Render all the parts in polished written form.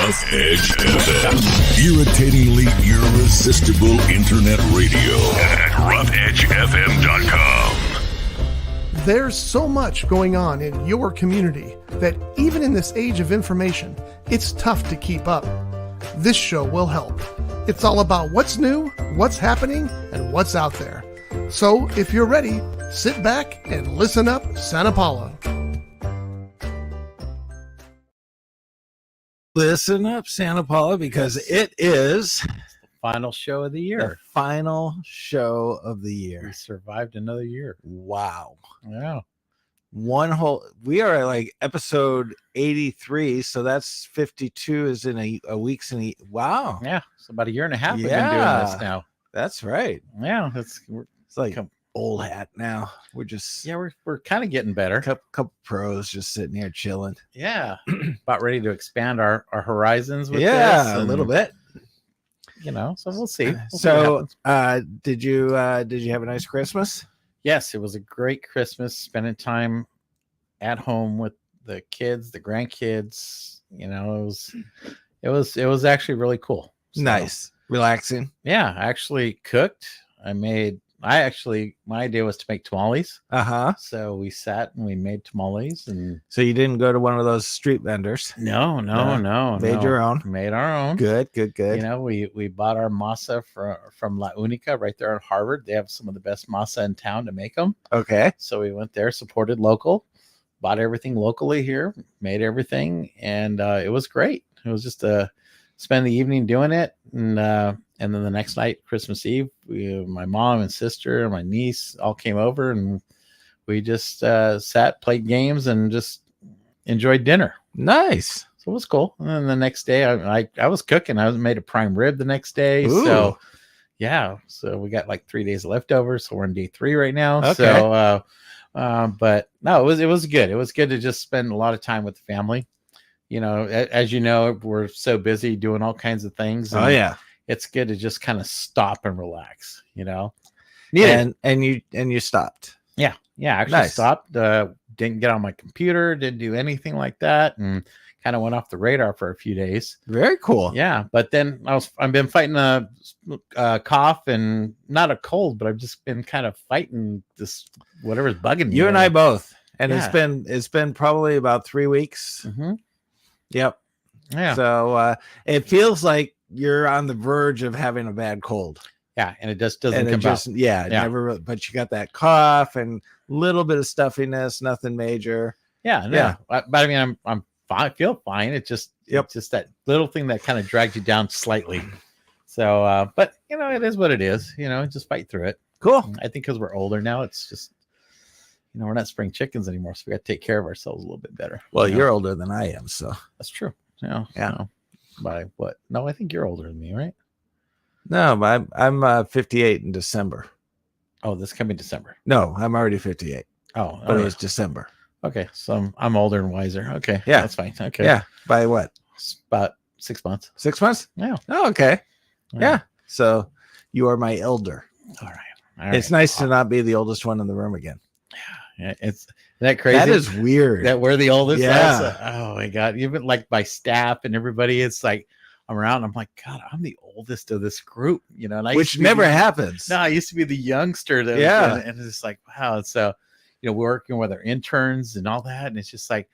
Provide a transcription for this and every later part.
Rough Edge FM. Irritatingly irresistible internet radio at roughedgefm.com. There's so much going on in your community that even in this age of information, it's tough to keep up. This show will help. It's all about what's new, what's happening, and what's out there. So if you're ready, sit back and listen up, Santa Paula. Listen up, Santa Paula, because it is the final show of the year. the final show of the year. We survived another year. Wow. Yeah. We are at like episode 83, so that's 52 is in a week's wow. Yeah. It's about a year and a half we've been doing Yeah. this now. That's right. Yeah. It's like old hat now. We're just We're kind of getting better. couple pros just sitting here chilling. Yeah. About ready to expand our horizons with Yeah, this. a little bit. You know, so we'll see. We'll see what So happens. did you have a nice Christmas? Yes, it was a great Christmas, spending time at home with the kids, the grandkids. You know, it was actually really cool. So, Nice. Relaxing. Yeah, I actually cooked. My idea was to make tamales. Uh-huh. So we sat and we made tamales, and So you didn't go to one of those street vendors. no. Made your own. Made our own. Good. You know, we bought our masa from La Unica right there in Harvard. They have some of the best masa in town to make them. Okay. So we went there, supported local, bought everything locally here, made everything, and it was great. It was just spend the evening doing it, and then the next night, Christmas Eve, my mom and sister and my niece all came over, and we just sat, played games, and just enjoyed dinner. Nice. So it was cool. And then the next day, I was cooking. I made a prime rib the next day. Ooh. So yeah, so we got like 3 days of leftovers. So we're on day 3 right now. Okay. So, but no, it was good. It was good to just spend a lot of time with the family. You know, as you know, we're so busy doing all kinds of things. Oh yeah. It's good to just kind of stop and relax, you know. And you stopped. Yeah, I actually Nice. stopped. Didn't get on my computer, didn't do anything like that, and kind of went off the radar for a few days. Very cool. Yeah, but then I've been fighting a cough and not a cold, but I've just been kind of fighting this whatever's bugging me. You and I both. And Yeah. it's been probably about 3 weeks. Mm-hmm. Yep. Yeah, So it feels like you're on the verge of having a bad cold. yeah, and it just doesn't And it come just out. yeah, Yeah. never, but you got that cough and a little bit of stuffiness, nothing major. Yeah, no. Yeah. But I mean, I'm fine. I feel fine. It's just that little thing that kind of drags you down slightly. So, but you know, it is what it is. You know, just fight through it. Cool. I think because we're older now, it's just, you know, we're not spring chickens anymore, so we got to take care of ourselves a little bit better. Well, you know? you're older than I am, so That's true. You know, Yeah. you know, by what? No, I think you're older than me, right? no, but I'm 58 in December. Oh, this coming December. No, I'm already 58, Oh, but it okay. was December. Okay, so I'm older and wiser. Okay, Yeah. that's fine. Okay, Yeah. By what? It's about 6 months. 6 months? Yeah. Oh, okay. Yeah. So you are my elder. All right. It's nice to not be the oldest one in the room again. Yeah, isn't that crazy? That is weird. that we're the oldest. Yeah. That's, oh my god! Even like my staff and everybody, it's like I'm around. I'm like, God, I'm the oldest of this group. You know, and I used Which to be never the- happens. No, I used to be the youngster. That Yeah. and it's like wow. So, you know, we're working with our interns and all that, and it's just like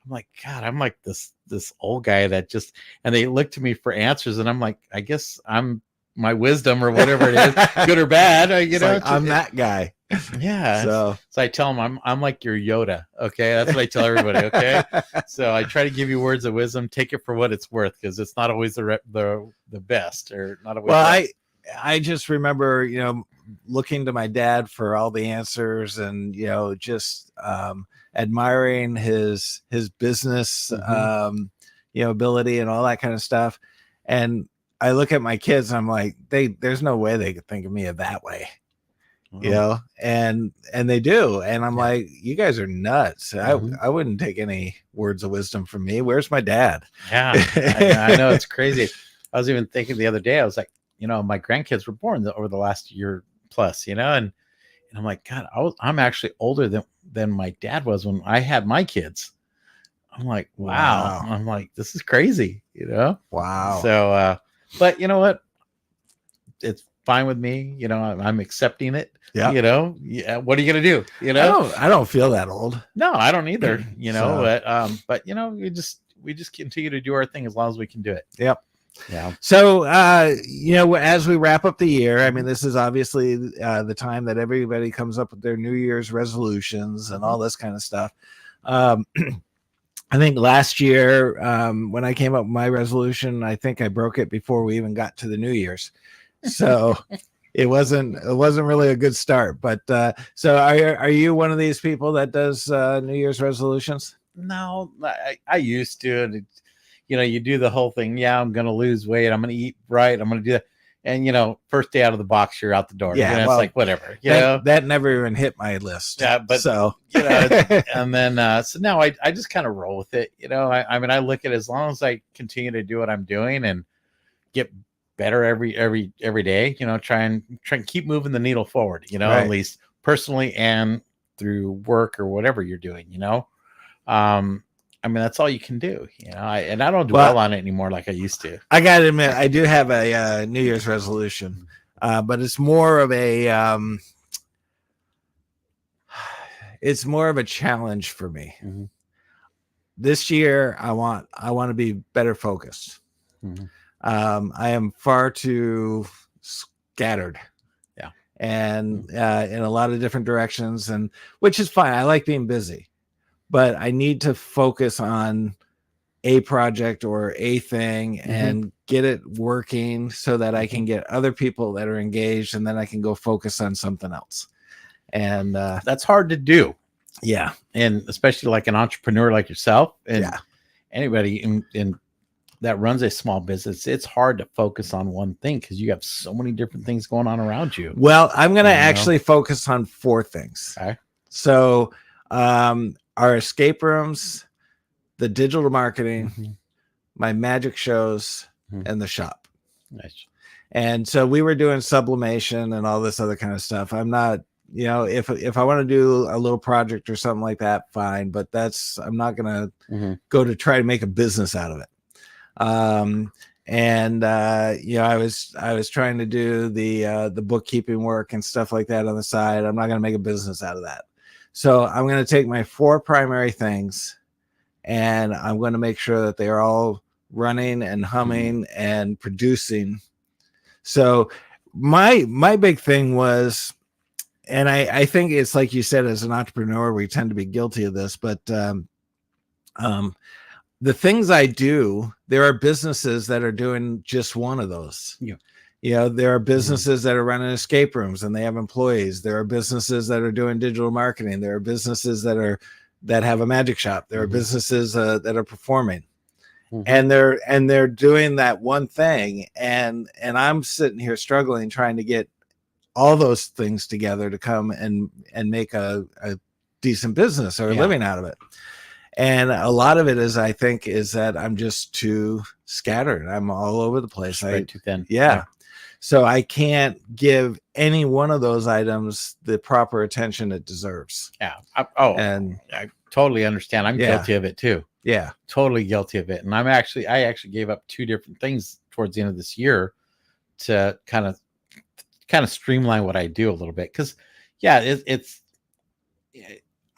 I'm like, God, I'm like this old guy that just, and they look to me for answers, and I'm like, I guess I'm my wisdom or whatever it is, good or bad. You It's know, like, I'm that guy. yeah. So So I tell them I'm like your Yoda. Okay, that's what I tell everybody. Okay, so I try to give you words of wisdom. Take it for what it's worth, because it's not always the best, or not always. well, best. I just remember, you know, looking to my dad for all the answers, and you know, just admiring his business, Mhm. you know, ability and all that kind of stuff. And I look at my kids, and I'm like, there's no way they could think of me that way. You know, and they do, and I'm Yeah. like, you guys are nuts. Mhm. I wouldn't take any words of wisdom from me. Where's my dad? Yeah, I know it's crazy. I was even thinking the other day. I was like, you know, my grandkids were born over the last year plus, you know, and I'm like, God, I'm actually older than my dad was when I had my kids. I'm like, Wow. wow. I'm like, this is crazy, you know? Wow. So, but you know what? It's fine with me. You know, I'm accepting it. Yeah. You know, yeah. What are you going to do? You know, I don't feel that old. no, I don't either, you know, So- but you know, we just continue to do our thing as long as we can do it. Yep. Yeah. So, as we wrap up the year, I mean, this is obviously the time that everybody comes up with their New Year's resolutions and all this kind of stuff. I think last year, when I came up with my resolution, I think I broke it before we even got to the New Year's. So it wasn't really a good start. But so are you one of these people that does New Year's resolutions? No, I used to. And you know, you do the whole thing. Yeah, I'm going to lose weight. I'm going to eat right. I'm going to do that. And, you know, first day out of the box, you're out the door. Yeah, You know, well, it's like, whatever. You know? That never even hit my list. Yeah, but, so you know, and then, so now I just kind of roll with it. You know, I mean, I look at it as long as I continue to do what I'm doing and get better every day, you know, try and keep moving the needle forward, you know, Right. at least personally and through work or whatever you're doing, you know. I mean, that's all you can do, you know. I don't dwell on it anymore like I used to. I gotta admit, I do have a New Year's resolution, but it's more of a challenge for me. Mm-hmm. This year, I want to be better focused. Mm-hmm. I am far too scattered, yeah, and in a lot of different directions, and which is fine. I like being busy, but I need to focus on a project or a thing and get it working so that I can get other people that are engaged, and then I can go focus on something else. And that's hard to do. Yeah. And especially like an entrepreneur like yourself and Yeah. anybody in that runs a small business, it's hard to focus on one thing because you have so many different things going on around you. Well, I'm going to You know? actually focus on 4 things. Okay. So, our escape rooms, the digital marketing, my magic shows, and the shop. Nice. And so we were doing sublimation and all this other kind of stuff. I'm not, you know, if I want to do a little project or something like that, fine. But I'm not going to go to try to make a business out of it. You know, I was trying to do the bookkeeping work and stuff like that on the side. I'm not going to make a business out of that. So I'm going to take my 4 primary things and I'm going to make sure that they are all running and humming and producing. So my big thing was, and I think it's like you said, as an entrepreneur, we tend to be guilty of this, but the things I do, there are businesses that are doing just one of those. Yeah. You know, there are businesses that are running escape rooms and they have employees. There are businesses that are doing digital marketing. There are businesses that have a magic shop. There are businesses that are performing. And they're doing that one thing. And I'm sitting here struggling, trying to get all those things together to come and make a decent business or a living out of it. And a lot of it I think is that I'm just too scattered. I'm all over the place. Spread too thin. Yeah. So I can't give any one of those items the proper attention it deserves. Yeah. And I totally understand. I'm guilty of it too. Yeah. Totally guilty of it. And I actually gave up 2 different things towards the end of this year to kind of streamline what I do a little bit. Cause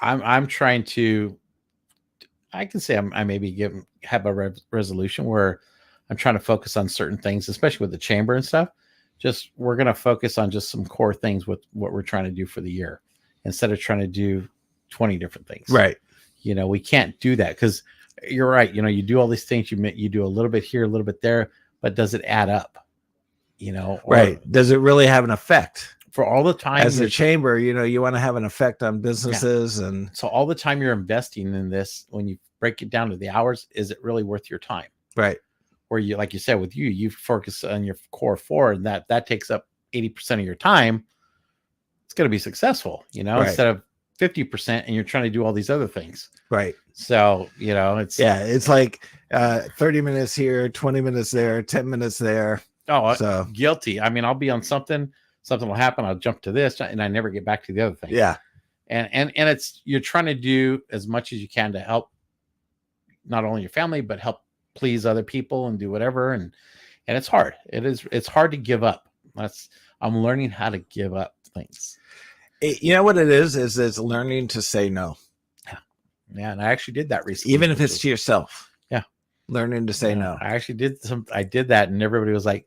I'm trying to, I can say I maybe have a resolution where I'm trying to focus on certain things, especially with the chamber and stuff. Just we're going to focus on just some core things with what we're trying to do for the year instead of trying to do 20 different things. Right. You know, we can't do that because you're right. You know, you do all these things, you do a little bit here, a little bit there, but does it add up? You know, right. Does it really have an effect? For all the time as a chamber, you know, you want to have an effect on businesses. And so all the time you're investing in this, when you break it down to the hours, is it really worth your time? Right. Where you, like you said, with you focus on your core 4 and that takes up 80% of your time. It's going to be successful, you know, instead of 50%, and you're trying to do all these other things. Right. So, you know, it's like 30 minutes here, 20 minutes there, 10 minutes there. Oh, so guilty. I mean, I'll be on something will happen. I'll jump to this and I never get back to the other thing. Yeah. And it's, you're trying to do as much as you can to help not only your family, but help please other people and do whatever. And it's hard. It's hard to give up. I'm learning how to give up things. You know what it is it's learning to say no. Yeah. And I actually did that recently. Even if it's to yourself. Yeah. Learning to say no. I actually I did that, and everybody was like,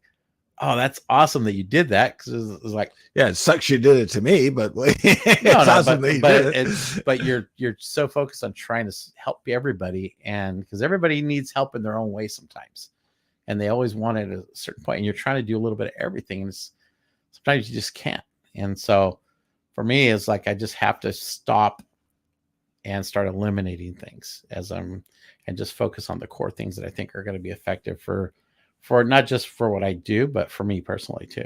oh, that's awesome that you did that. Cause it was like, yeah, it sucks you did it to me, but it's no, awesome that you did it. But you're so focused on trying to help everybody, and because everybody needs help in their own way sometimes, and they always want it at a certain point, and you're trying to do a little bit of everything, and sometimes you just can't. And so for me, it's like I just have to stop and start eliminating things and just focus on the core things that I think are going to be effective for not just for what I do, but for me personally too.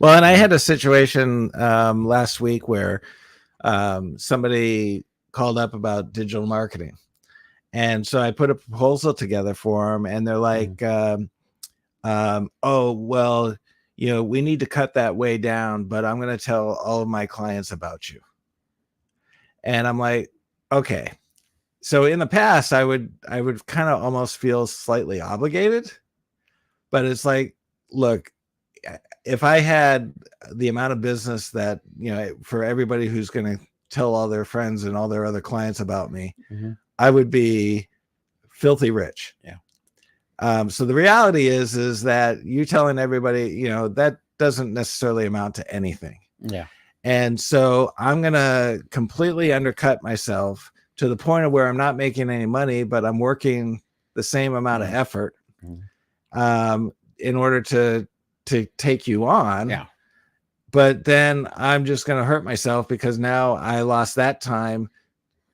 Well, and I had a situation last week where somebody called up about digital marketing. And so I put a proposal together for them, and they're like, oh, well, we need to cut that way down, but I'm going to tell all of my clients about you. And I'm like, okay. So in the past, I would kind of almost feel slightly obligated, but it's like, look, if I had the amount of business that, for everybody who's going to tell all their friends and all their other clients about me, I would be filthy rich. Yeah. So the reality is that you telling everybody, that doesn't necessarily amount to anything. Yeah. And so I'm going to completely undercut myself to the point of where I'm not making any money, but I'm working the same amount of effort in order to take you on. Yeah. But then I'm just going to hurt myself because now I lost that time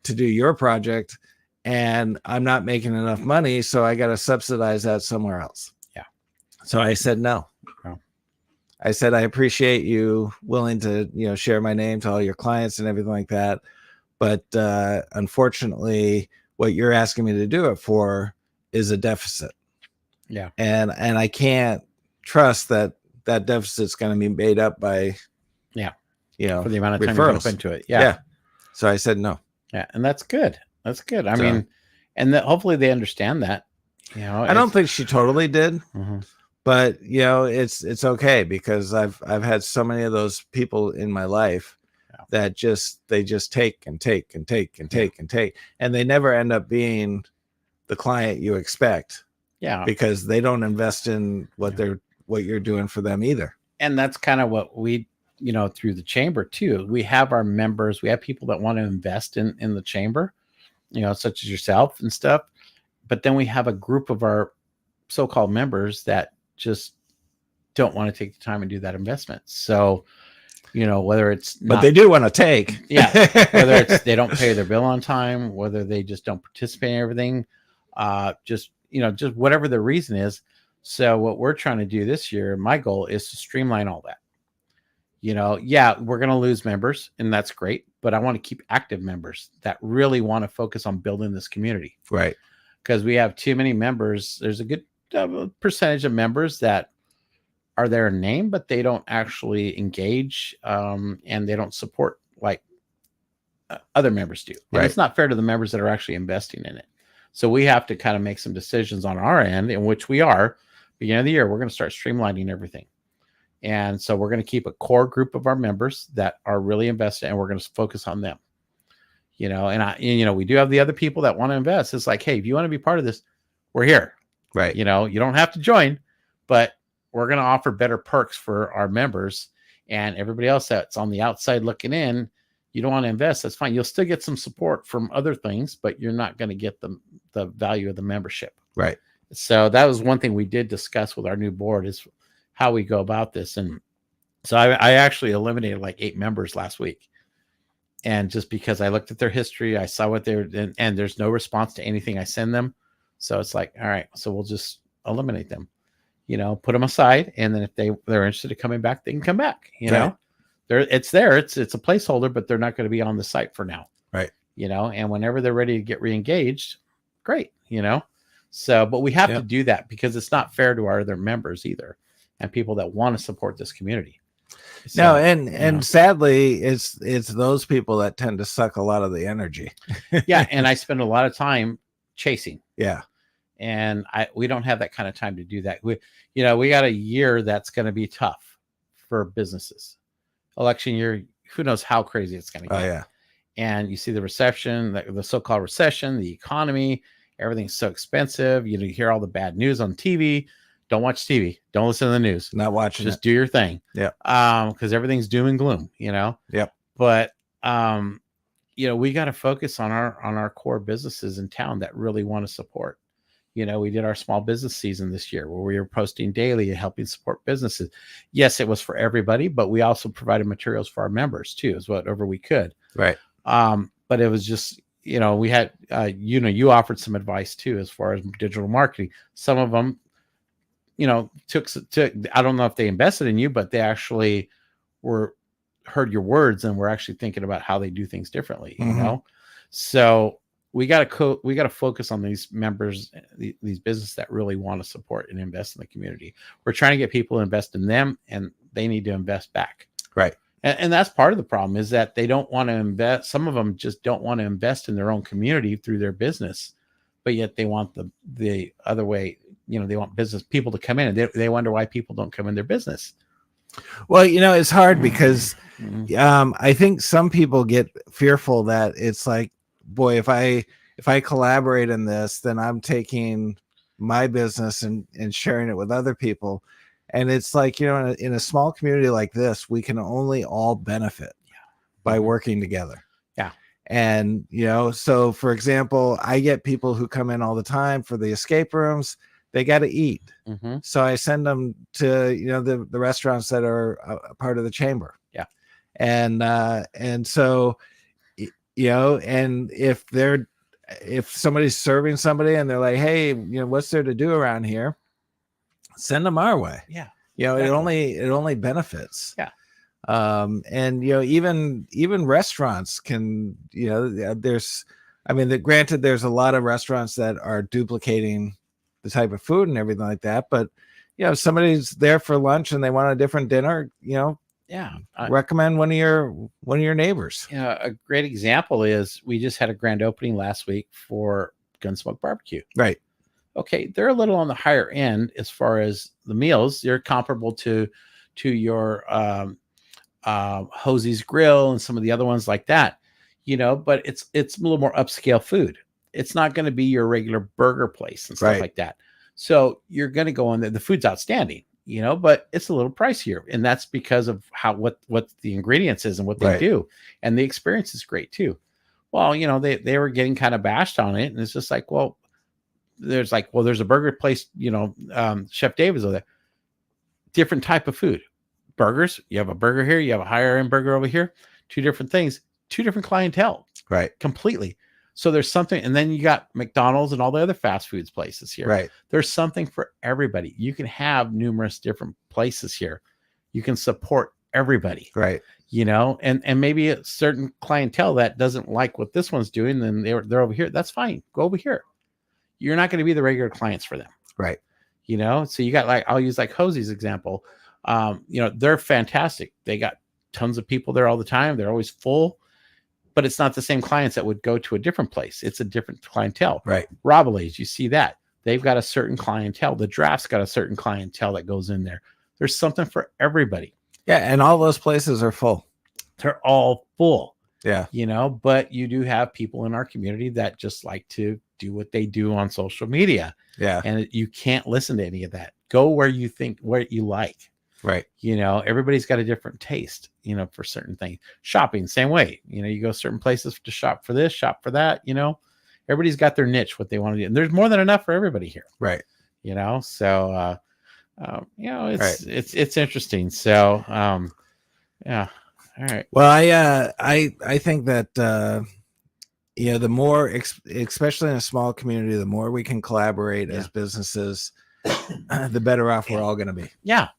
to do your project and I'm not making enough money. So I got to subsidize that somewhere else. Yeah. So I said, no. I said, I appreciate you willing to, share my name to all your clients and everything like that. But unfortunately, what you're asking me to do it for is a deficit. Yeah. And I can't trust that deficit's going to be made up by, for the amount of time referrals. you put into it. Yeah. So I said no. Yeah. And that's good. That's good. I mean, and hopefully they understand that, I don't think she totally did, but it's okay because I've had so many of those people in my life that they just take and take and take and take and take, and they never end up being the client you expect. Yeah. Because they don't invest in what you're doing for them either. And that's kind of what we, through the chamber too. We have our members, we have people that want to invest in the chamber, such as yourself and stuff. But then we have a group of our so-called members that just don't want to take the time and do that investment. So, whether it's but they do want to take. Yeah. Whether it's they don't pay their bill on time, whether they just don't participate in everything, just whatever the reason is. So what we're trying to do this year, my goal is to streamline all that. We're going to lose members and that's great, but I want to keep active members that really want to focus on building this community. Right. Because we have too many members. There's a good percentage of members that are there in name, but they don't actually engage and they don't support like other members do. And it's not fair to the members that are actually investing in it. So we have to kind of make some decisions on our end, in which we are. Beginning of the year, we're going to start streamlining everything. And so we're going to keep a core group of our members that are really invested, and we're going to focus on them. We do have the other people that want to invest. It's like, hey, if you want to be part of this, we're here. Right. You don't have to join, but we're going to offer better perks for our members, and everybody else that's on the outside looking in. You don't want to invest, that's fine. You'll still get some support from other things, but you're not going to get the value of the membership. Right. So that was one thing we did discuss with our new board is how we go about this. And so I actually eliminated like 8 members last week. And just because I looked at their history, I saw what they're, and there's no response to anything I send them. So it's like, all right, so we'll just eliminate them, put them aside. And then if they're interested in coming back, they can come back, it's there. It's a placeholder, but they're not going to be on the site for now. Right. And whenever they're ready to get re-engaged, great, So, but we have to do that because it's not fair to our other members either, and people that want to support this community. So, no, and sadly, it's those people that tend to suck a lot of the energy. Yeah, and I spend a lot of time chasing. Yeah. And we don't have that kind of time to do that. We got a year that's going to be tough for businesses. Election year, who knows how crazy it's going to get. Oh yeah. And you see the recession, the so-called recession, the economy, everything's so expensive. You hear all the bad news on TV. Don't watch TV. Don't listen to the news. Not watching. Just do your thing. Yeah. Because everything's doom and gloom, Yep. But we got to focus on our core businesses in town that really want to support. We did our small business season this year where we were posting daily and helping support businesses. Yes, it was for everybody, but we also provided materials for our members too, as whatever we could. Right. But it was just, we had, you offered some advice too, as far as digital marketing. Some of them, took, I don't know if they invested in you, but they actually heard your words and were actually thinking about how they do things differently, So we got to focus on these members, these businesses that really want to support and invest in the community. We're trying to get people to invest in them, and they need to invest back. Right. And that's part of the problem, is that they don't want to invest. Some of them just don't want to invest in their own community through their business, but yet they want the other way. They want business people to come in, and they wonder why people don't come in their business. Well, it's hard because I think some people get fearful that it's like, boy, if I collaborate in this, then I'm taking my business and sharing it with other people. And it's like, in a small community like this, we can only all benefit by working together. Yeah. And, so for example, I get people who come in all the time for the escape rooms. They got to eat. So I send them to, the restaurants that are a part of the chamber. Yeah. And so, and if somebody's serving somebody and they're like, hey, what's there to do around here? Send them our way. Yeah. Exactly. It only benefits. Yeah. And even restaurants can, granted, there's a lot of restaurants that are duplicating the type of food and everything like that, but if somebody's there for lunch and they want a different dinner, recommend one of your neighbors. A great example is we just had a grand opening last week for Gunsmoke Barbecue. Right. Okay, they're a little on the higher end as far as the meals. They're comparable to your Hosie's Grill and some of the other ones like that, but it's a little more upscale food. It's not going to be your regular burger place and stuff like that. So you're going to go in there. The food's outstanding, but it's a little pricier, and that's because of what the ingredients is and what they do, and the experience is great too. Well, they were getting kind of bashed on it, and it's just like, well, there's a burger place, Chef David's over there. Different type of food, burgers. You have a burger here, you have a higher end burger over here. Two different things, two different clientele, right? Completely. So there's something, and then you got McDonald's and all the other fast foods places here. Right. There's something for everybody. You can have numerous different places here. You can support everybody. Right. And maybe a certain clientele that doesn't like what this one's doing, then they're over here. That's fine. Go over here. You're not going to be the regular clients for them. Right. So you got I'll use Hosie's example. They're fantastic. They got tons of people there all the time. They're always full. But it's not the same clients that would go to a different place. It's a different clientele. Right. Robbile's, you see that. They've got a certain clientele. The Draft's got a certain clientele that goes in there. There's something for everybody. Yeah, and all those places are full. They're all full. Yeah. But you do have people in our community that just like to do what they do on social media. Yeah. And you can't listen to any of that. Go where you like. Right. Everybody's got a different taste, for certain things. Shopping, same way. You go certain places to shop for this, shop for that, everybody's got their niche, what they want to do. And there's more than enough for everybody here. Right. So, it's interesting. So, yeah. All right. Well, I think that, the more, especially in a small community, the more we can collaborate as businesses, the better off we're all going to be. Yeah.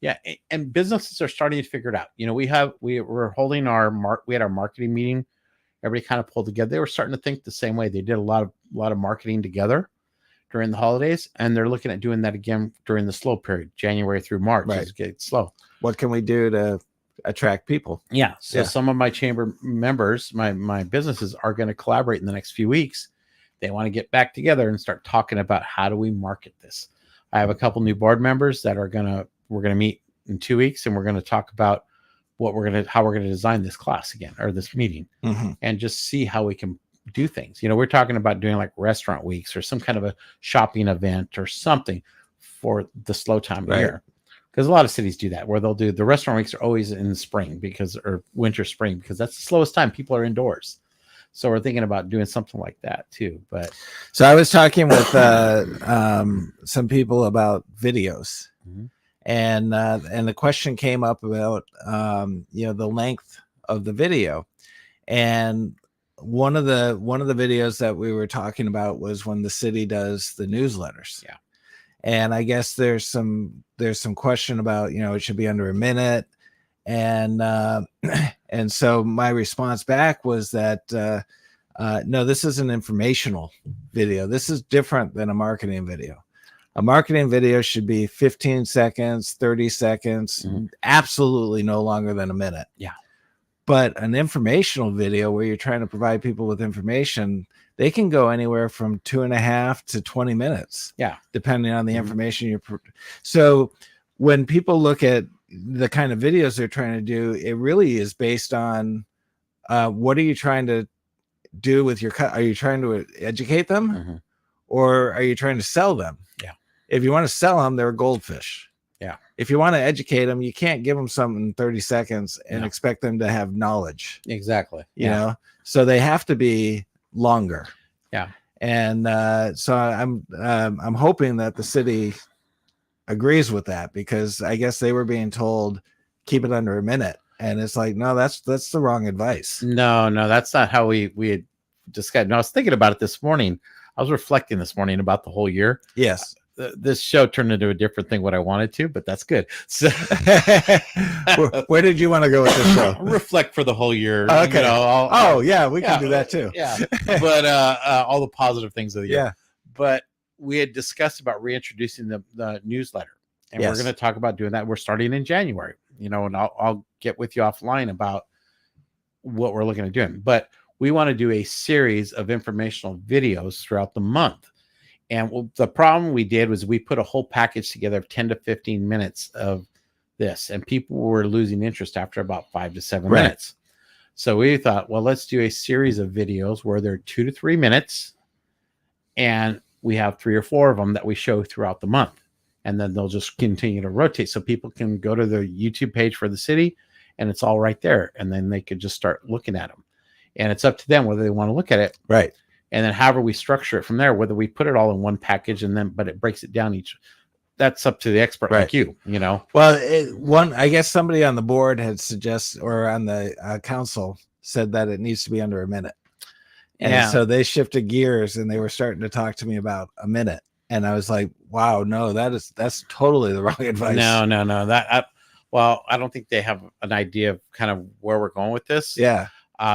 Yeah, and businesses are starting to figure it out. We were holding we had our marketing meeting. Everybody kind of pulled together. They were starting to think the same way. They did a lot of marketing together during the holidays, and they're looking at doing that again during the slow period, January through March. Right. It's getting slow. What can we do to attract people? Yeah. So some of my chamber members, my businesses are going to collaborate in the next few weeks, They want to get back together and start talking about how do we market this. I have a couple new board members that we're going to meet in 2 weeks, and we're going to talk about how we're going to design this class again, or this meeting, and just see how we can do things. We're talking about doing like restaurant weeks or some kind of a shopping event or something for the slow time of year. Because a lot of cities do that, where they'll do the restaurant weeks are always in the spring or winter, spring, because that's the slowest time. People are indoors. So we're thinking about doing something like that too. But so I was talking with some people about videos, and the question came up about the length of the video, and one of the videos that we were talking about was when the city does the newsletters. Yeah. And I guess there's some question about, it should be under a minute. And so my response back was that, no, this is an informational video. This is different than a marketing video. A marketing video should be 15 seconds, 30 seconds, absolutely no longer than a minute. Yeah. But an informational video where you're trying to provide people with information, they can go anywhere from 2.5 to 20 minutes. Yeah. Depending on the information you're. So when people look at the kind of videos they're trying to do, it really is based on what are you trying to do with your are you trying to educate them or are you trying to sell them? Yeah. If you want to sell them, they're goldfish. Yeah. If you want to educate them, you can't give them something in 30 seconds and expect them to have knowledge. Exactly. You know, so they have to be longer. Yeah. And so I'm hoping that the city agrees with that, because I guess they were being told keep it under a minute, and it's like, no, that's the wrong advice. No, that's not how we had discussed. No, I was thinking about it this morning. I was reflecting this morning about the whole year. Yes. This show turned into a different thing what I wanted to, but that's good. So where did you want to go with this show? Reflect for the whole year. Okay. We can do that too. Yeah. But all the positive things of the year. Yeah. But we had discussed about reintroducing the newsletter, and we're going to talk about doing that. We're starting in January, and I'll get with you offline about what we're looking at doing. But we want to do a series of informational videos throughout the month. And the problem we did was we put a whole package together of 10 to 15 minutes of this, and people were losing interest after about 5 to 7 minutes. So we thought, well, let's do a series of videos where they're 2 to 3 minutes, and we have 3 or 4 of them that we show throughout the month. And then they'll just continue to rotate. So people can go to the YouTube page for the city, and it's all right there. And then they could just start looking at them. And it's up to them whether they want to look at it. Right. And then however we structure it from there, whether we put it all in one package but it breaks it down each, that's up to the expert like you, Well, I guess somebody on the board had suggested, or on the council said that it needs to be under a minute. And so they shifted gears and they were starting to talk to me about a minute. And I was like, wow, no, that's totally the wrong advice. No. I don't think they have an idea of kind of where we're going with this. Yeah.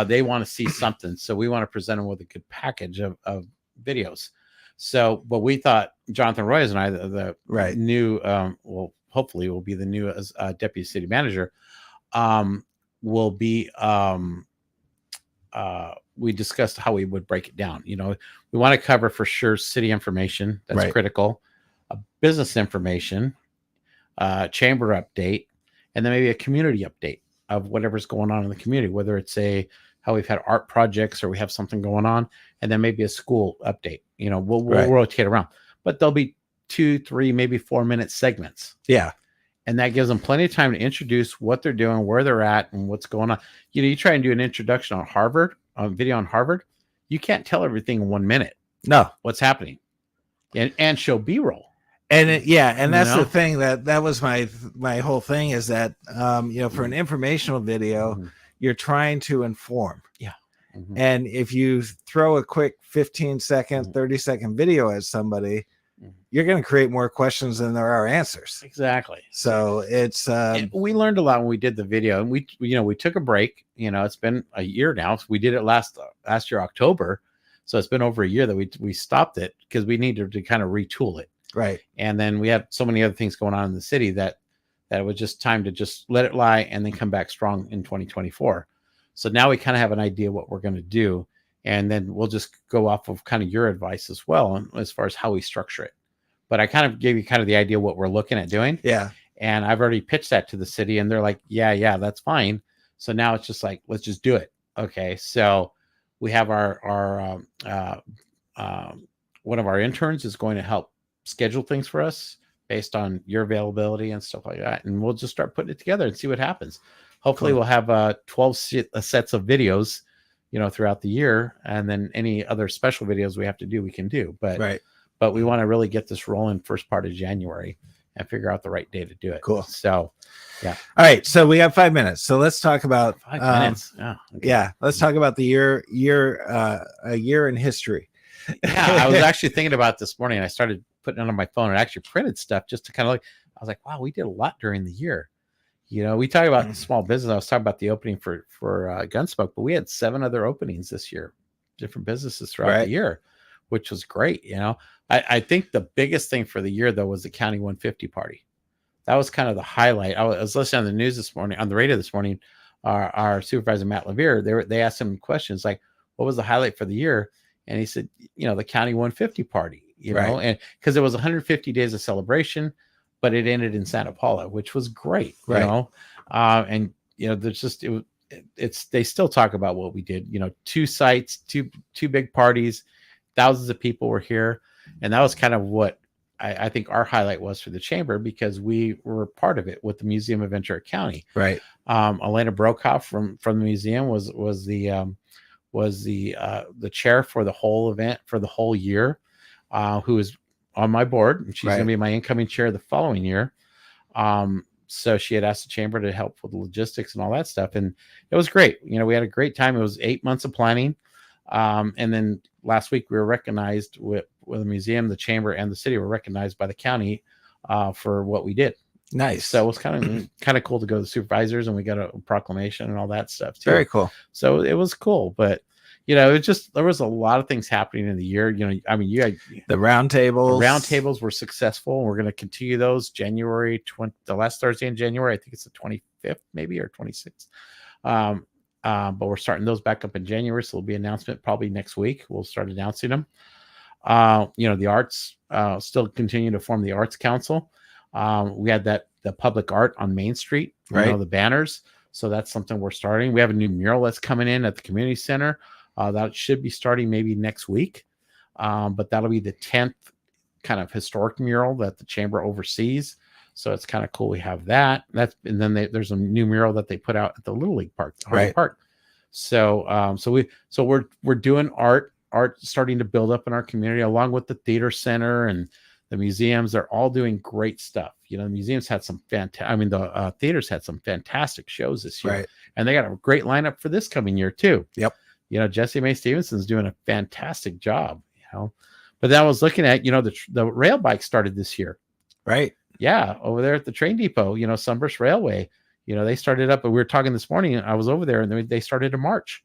They want to see something. So we want to present them with a good package of videos. So, but we thought Jonathan Royes and I, the new, hopefully will be the new deputy city manager, will be, we discussed how we would break it down. We want to cover for sure city information. That's critical. Business information, chamber update, and then maybe a community update of whatever's going on in the community, whether it's how we've had art projects or we have something going on, and then maybe a school update. We'll rotate around, but there'll be 2, 3, maybe 4 minute segments. Yeah. And that gives them plenty of time to introduce what they're doing, where they're at, and what's going on. You try and do an introduction on Harvard, video on Harvard, you can't tell everything in 1 minute. No. What's happening. And show B-roll. And that's the thing that was my whole thing is that for an informational video, you're trying to inform. Yeah. And if you throw a quick 15-second, 30-second video at somebody, you're going to create more questions than there are answers. Exactly. So it's we learned a lot when we did the video, and we took a break. It's been a year now. So we did it last year October, so it's been over a year that we stopped it because we needed to kind of retool it. Right. And then we had so many other things going on in the city that it was just time to just let it lie and then come back strong in 2024. So now we kind of have an idea what we're going to do. and then we'll just go off of kind of your advice as well, and as far as how we structure it. But I kind of gave you kind of the idea what we're looking at doing. Yeah. And I've already pitched that to the city, and they're like, yeah, that's fine. So now it's just like, let's just do it. Okay. So we have our one of our interns is going to help schedule things for us based on your availability and stuff like that. And we'll just start putting it together and see what happens. Hopefully we'll have 12 sets of videos, throughout the year. And then any other special videos we have to do, we can do. But we want to really get this rolling first part of January and figure out the right day to do it. Cool. So, yeah. All right. So we have 5 minutes. So let's talk about 5 minutes. Oh, okay. Yeah. Let's talk about the a year in history. Yeah. I was actually thinking about this morning. I started putting it on my phone and actually printed stuff just to kind of I was like, wow, we did a lot during the year. We talk about small business. I was talking about the opening for Gunsmoke, but we had 7 other openings this year, different businesses throughout the year, which was great. I think the biggest thing for the year though was the County 150 party. That was kind of the highlight. I was listening on the news this morning, on the radio this morning. Our supervisor Matt Levere, they asked him questions like, "What was the highlight for the year?" And he said, the County 150 party. And because it was 150 days of celebration, but it ended in Santa Paula, which was great. And there's just they still talk about what we did. 2 sites, two big parties, thousands of people were here, and that was kind of what I think our highlight was for the chamber, because we were part of it with the Museum of Ventura County. Right. Elena Brokoff from the museum was the chair for the whole event for the whole year, who is on my board, and she's going to be my incoming chair the following year. So she had asked the chamber to help with the logistics and all that stuff, and it was great. We had a great time. It was 8 months of planning, and then last week we were recognized with the museum, the chamber, and the city were recognized by the county for what we did. Nice. So it was kind of cool to go to the supervisors, and we got a proclamation and all that stuff too. Very cool. So it was cool, but there was a lot of things happening in the year. You had the roundtables. The roundtables were successful, and we're going to continue those January 20, the last Thursday in January. I think it's the 25th, maybe, or 26th. But we're starting those back up in January, so there'll be an announcement probably next week. We'll start announcing them. The arts still continue to form the Arts Council. We had the public art on Main Street, the banners. So that's something we're starting. We have a new mural that's coming in at the community center. That should be starting maybe next week. But that'll be the 10th kind of historic mural that the chamber oversees. So it's kind of cool. We have that. And then there's a new mural that they put out at the Little League Park, Hardy Park. So we're doing art starting to build up in our community, along with the theater center and the museums. They're all doing great stuff. The museums had some the theaters had some fantastic shows this year, and they got a great lineup for this coming year too. Yep. Jesse Mae Stevenson's doing a fantastic job. But then I was looking at the rail bike started this year, right? Yeah, over there at the train depot. Sunburst Railway. They started up. But we were talking this morning. I was over there, and they started in March.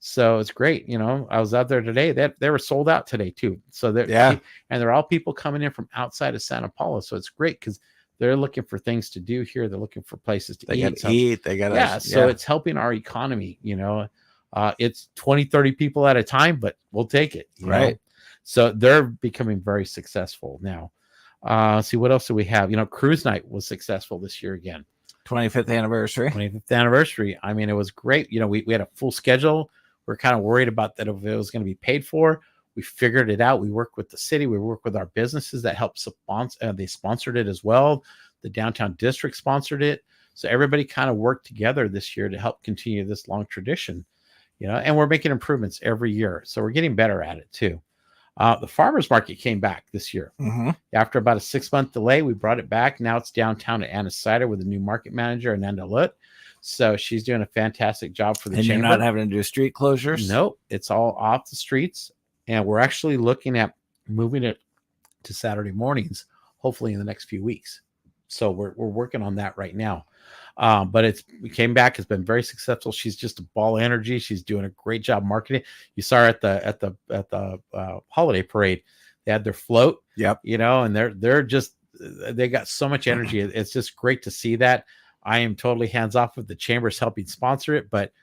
So it's great. I was out there today. They were sold out today too. So and they're all people coming in from outside of Santa Paula. So it's great because they're looking for things to do here. They're looking for places to eat. They got so it's helping our economy. It's 20, 30 people at a time, but we'll take it. Right. So they're becoming very successful now. See what else do we have? Cruise night was successful this year again. 25th anniversary. 25th anniversary. It was great. We had a full schedule. We're kind of worried about that if it was going to be paid for. We figured it out. We worked with the city. We worked with our businesses that helped sponsor. They sponsored it as well. The downtown district sponsored it. So everybody kind of worked together this year to help continue this long tradition. And we're making improvements every year. So we're getting better at it too. The farmers market came back this year. Mm-hmm. After about a 6-month delay, we brought it back. Now it's downtown at Anna Cider with a new market manager, Ananda Lut. So she's doing a fantastic job for the chamber. And you're not having to do street closures? Nope. It's all off the streets. And we're actually looking at moving it to Saturday mornings, hopefully in the next few weeks. So we're working on that right now. But we came back. It's been very successful. She's just a ball of energy. She's doing a great job marketing. You saw her at the holiday parade. They had their float. Yep. And they got so much energy. It's just great to see that. I am totally hands off with the chambers helping sponsor it, but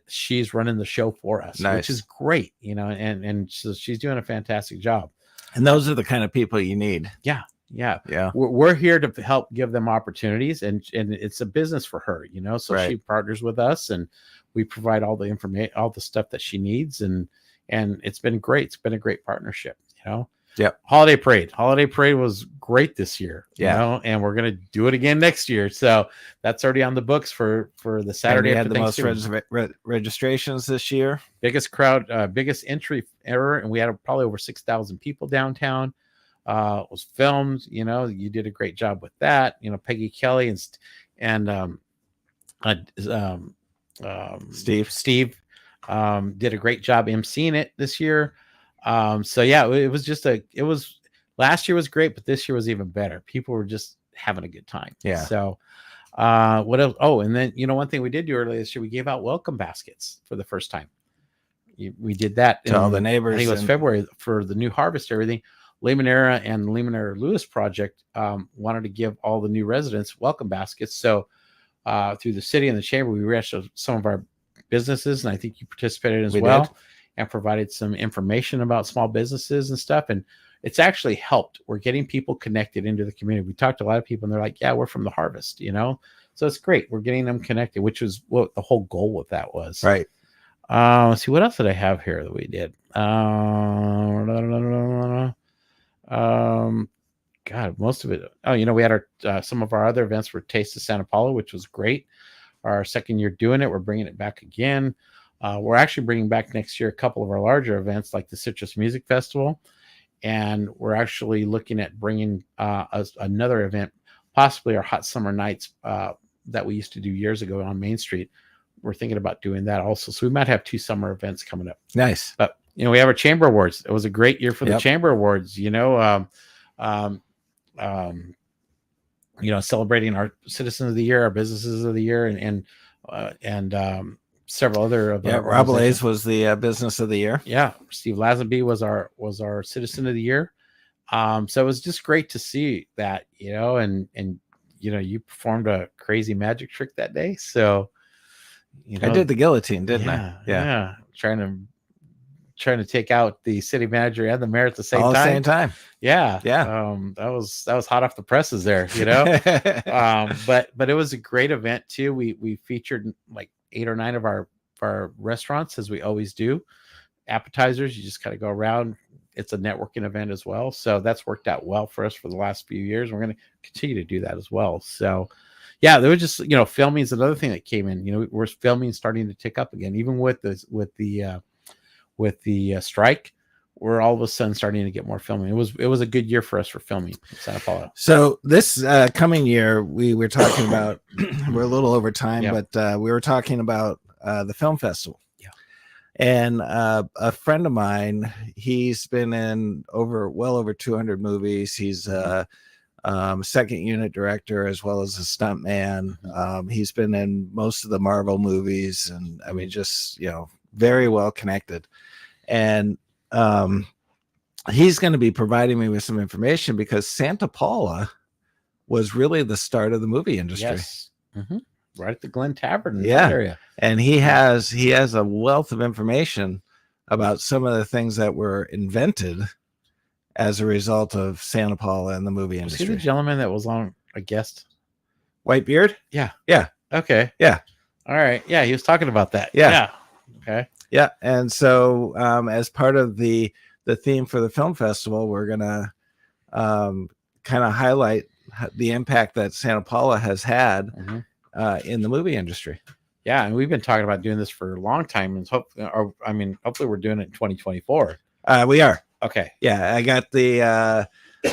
she's running the show for us, Nice. which is great, and so she's doing a fantastic job. And those are the kind of people you need. Yeah. Yeah. We're here to help give them opportunities, and it's a business for her, so Right. she partners with us, and we provide all the information, all the stuff that she needs, and it's been great. It's been a great partnership. Yep. Holiday Parade was great this year. Yeah. And we're gonna do it again next year. So that's already on the books for the Saturday. And we after had the most Thanksgiving. registrations this year. Biggest crowd, biggest entry ever, and we had probably over 6,000 people downtown. It was filmed. You did a great job with that. Peggy Kelly and Steve did a great job emceeing it this year. So yeah, it was last year was great, but this year was even better. People were just having a good time. Yeah. So what else? Oh, and then one thing we did do earlier this year, we gave out welcome baskets for the first time. We did that to all the neighbors. I think it was February for the new harvest, everything. Limoneira and Limoneira Lewis project wanted to give all the new residents welcome baskets. So through the city and the chamber, we reached some of our businesses, and I think you participated as well. Did. And provided some information about small businesses and stuff. And it's actually helped. We're getting people connected into the community. We talked to a lot of people, and they're like, yeah, we're from the harvest, So it's great. We're getting them connected, which was what the whole goal with that was. Right. Let's see, what else did I have here that we did? God, most of it. Oh, we had our some of our other events were Taste of Santa Paula, which was great. Our second year doing it. We're bringing it back again. We're actually bringing back next year a couple of our larger events like the Citrus Music Festival. And we're actually looking at bringing another event, possibly our Hot Summer Nights that we used to do years ago on Main Street. We're thinking about doing that also. So we might have 2 summer events coming up. Nice. But, we have our Chamber Awards. It was a great year for the Chamber Awards, celebrating our Citizens of the Year, our Businesses of the Year, and several other of Rob Lays was the Business of the Year. Yeah, Steve Lazenby was our Citizen of the Year. So it was just great to see that, and you performed a crazy magic trick that day. So I did the guillotine, didn't I? I? Yeah, trying to take out the city manager and the mayor at the same all time. At the same time. Yeah, yeah. That was hot off the presses there, But it was a great event too. We featured like 8 or 9 of our restaurants, as we always do. Appetizers, you just kind of go around. It's a networking event as well, so that's worked out well for us for the last few years. We're going to continue to do that as well. So yeah, there was just filming is another thing that came in. We're filming starting to tick up again, even with the strike. We're all of a sudden starting to get more filming. It was a good year for us for filming in Santa Paula. So this coming year, we were talking about, we're a little over time, but we were talking about the film festival. Yeah. And a friend of mine, he's been in well over 200 movies. He's a second unit director as well as a stuntman. He's been in most of the Marvel movies, and I mean, just very well connected. And he's going to be providing me with some information because Santa Paula was really the start of the movie industry. Yes. Mm-hmm. Right at the Glen Tavern in that area. And he has a wealth of information about some of the things that were invented as a result of Santa Paula and the movie industry. See the gentleman that was on a guest? Whitebeard? Yeah. Yeah. Okay. Yeah. All right. Yeah, he was talking about that. Yeah. Okay. Yeah. And so as part of the theme for the film festival, we're going to kind of highlight the impact that Santa Paula has had in the movie industry. Yeah. And we've been talking about doing this for a long time. And hopefully we're doing it in 2024. We are. Okay. Yeah. I got the,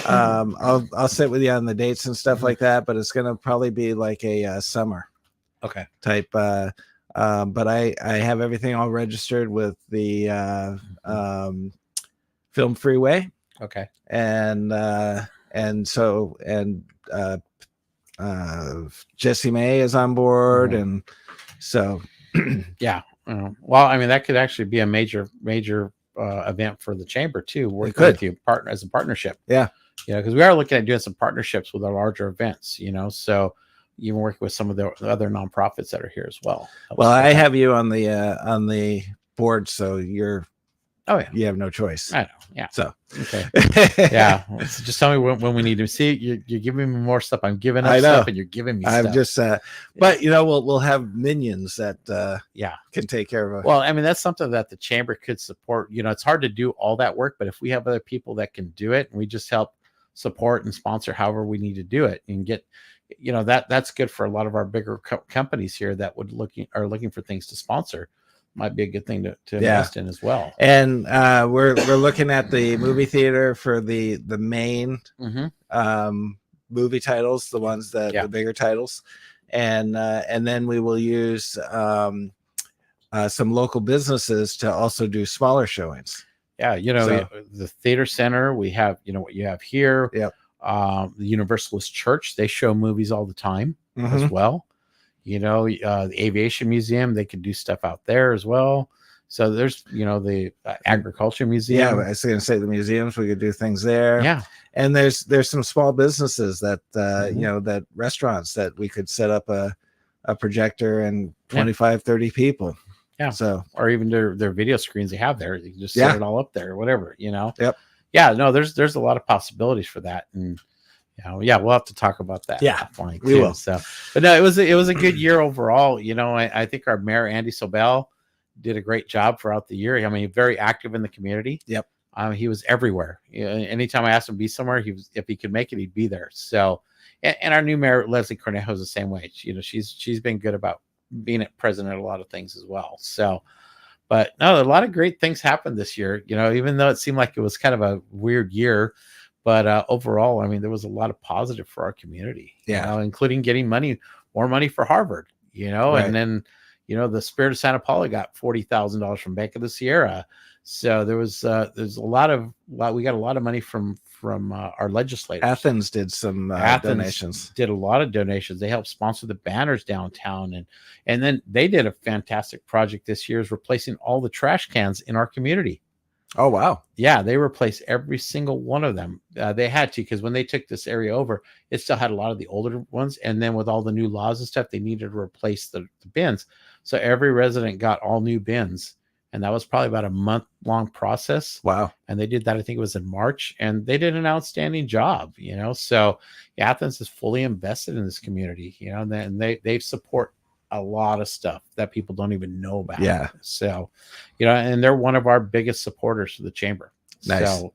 I'll sit with you on the dates and stuff like that, but it's going to probably be like a summer type, but I have everything all registered with the Film Freeway. Okay. And Jesse May is on board. And so, yeah. Well, I mean, that could actually be a major event for the chamber too. Working with you as a partnership. Yeah. Because we are looking at doing some partnerships with our larger events, so even working with some of the other nonprofits that are here as well. Well, I have you on the board, so you have no choice. I know. Yeah. So okay. Yeah. So just tell me when we need to see. You're giving me more stuff. I'm giving up I know. stuff, and you're giving me I'm stuff. just, but we'll have minions that can take care of it. Well, I mean, that's something that the chamber could support. It's hard to do all that work, but if we have other people that can do it, and we just help support and sponsor however we need to do it, and get, that's good for a lot of our bigger companies here that are looking for things to sponsor. Might be a good thing to invest in as well. And we're looking at the movie theater for the main movie titles, the ones the bigger titles, and then we will use some local businesses to also do smaller showings. Yeah, the theater center, we have what you have here. Yep. The Universalist Church, they show movies all the time as well. The Aviation Museum, they can do stuff out there as well. So there's, the Agriculture Museum. Yeah, I was going to say the museums, we could do things there. Yeah. And there's some small businesses that, that restaurants that we could set up a projector and 25, 30 people. Yeah. So, or even their video screens they have there. You can just set it all up there or whatever, Yep. Yeah, no, there's a lot of possibilities for that. And, we'll have to talk about that. Yeah, offline we will. So, but no, it was a good year overall. I think our mayor, Andy Sobel, did a great job throughout the year. I mean, very active in the community. Yep. He was everywhere. Anytime I asked him to be somewhere, if he could make it, he'd be there. So, and our new mayor, Leslie Cornejo, is the same way. She's been good about being present at a lot of things as well. So, but no, a lot of great things happened this year, even though it seemed like it was kind of a weird year, but overall, I mean, there was a lot of positive for our community, including getting more money for Harvard, Right. And then, the Spirit of Santa Paula got $40,000 from Bank of the Sierra. So there's a we got a lot of money from our legislators. Athens did some donations. Did a lot of donations. They helped sponsor the banners downtown, and then they did a fantastic project this year, is replacing all the trash cans in our community. Oh wow! Yeah, they replaced every single one of them. They had to, because when they took this area over, it still had a lot of the older ones, and then with all the new laws and stuff, they needed to replace the bins. So every resident got all new bins. And that was probably about a month-long process. Wow. And they did that, I think it was in March, and they did an outstanding job, So Athens is fully invested in this community, and they support a lot of stuff that people don't even know about. Yeah. So, and they're one of our biggest supporters for the chamber. Nice. So,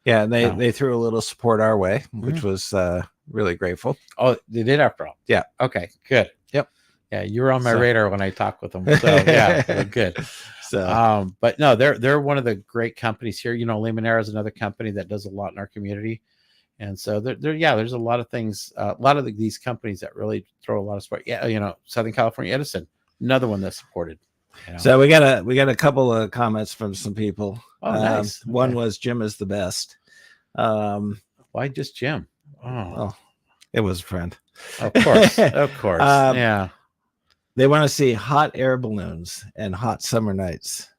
Yeah, and they threw a little support our way, which was really grateful. Oh, they did after all. Yeah. Okay, good. Yep. Yeah, you were on my radar when I talked with them. So yeah, good. So, but no, they're one of the great companies here. Limoneira is another company that does a lot in our community, and so there's a lot of things. A lot of these companies that really throw a lot of support. Yeah, Southern California Edison, another one that's supported. So we got a couple of comments from some people. Oh, nice. One was Jim is the best. Why just Jim? Oh, it was a friend. Of course, of course. Yeah. They want to see hot air balloons and hot summer nights.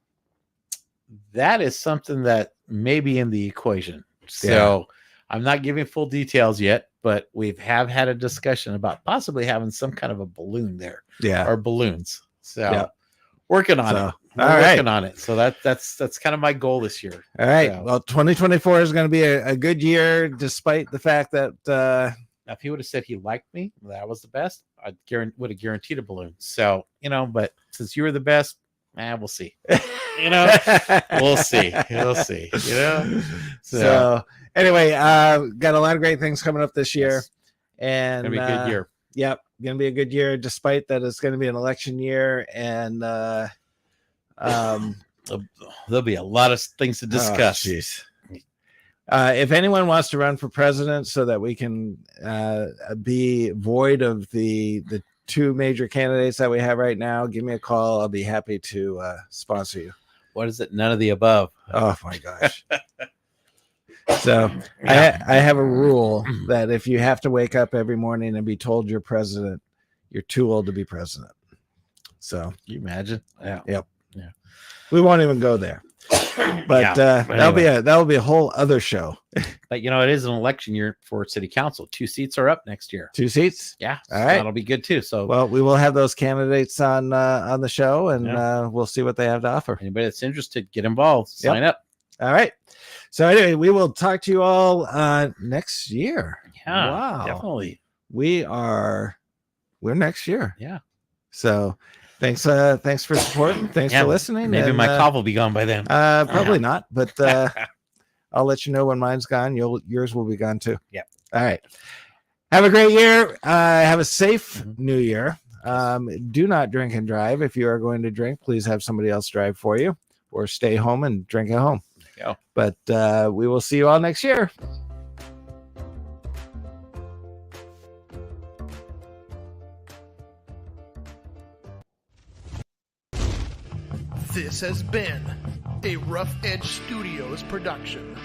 That is something that may be in the equation. So I'm not giving full details yet, but we have had a discussion about possibly having some kind of a balloon there. Yeah. Or balloons. So working on it. We're working on it. So that's kind of my goal this year. All right. So, well, 2024 is going to be a good year, despite the fact that if he would have said he liked me, that was the best, I would have guaranteed a balloon. So, but since you were the best, we'll see. We'll see. We'll see. So anyway, got a lot of great things coming up this year. Yes. And It's gonna be a good year. Yep, gonna be a good year, despite that it's gonna be an election year, and there'll be a lot of things to discuss. If anyone wants to run for president so that we can be void of the two major candidates that we have right now, give me a call. I'll be happy to sponsor you. What is it? None of the above. Oh my gosh. So I have a rule that if you have to wake up every morning and be told you're president, you're too old to be president. So Can you imagine? Yeah. Yep. Yeah. We won't even go there. But that'll be a whole other show. But it is an election year for city council. 2 seats are up next year. 2 seats. Yeah. All right. That'll be good too. So well, we will have those candidates on the show, and we'll see what they have to offer. Anybody that's interested, get involved. Sign up. All right. So anyway, we will talk to you all next year. Yeah. Wow. Definitely. We're next year. Yeah. So thanks for supporting. Thanks for listening. Maybe and, my cough will be gone by then. Probably not, but I'll let you know when mine's gone. Yours will be gone too. Yeah. All right. Have a great year. Have a safe new year. Do not drink and drive. If you are going to drink, please have somebody else drive for you, or stay home and drink at home. Yeah. But we will see you all next year. This has been a Rough Edge Studios production.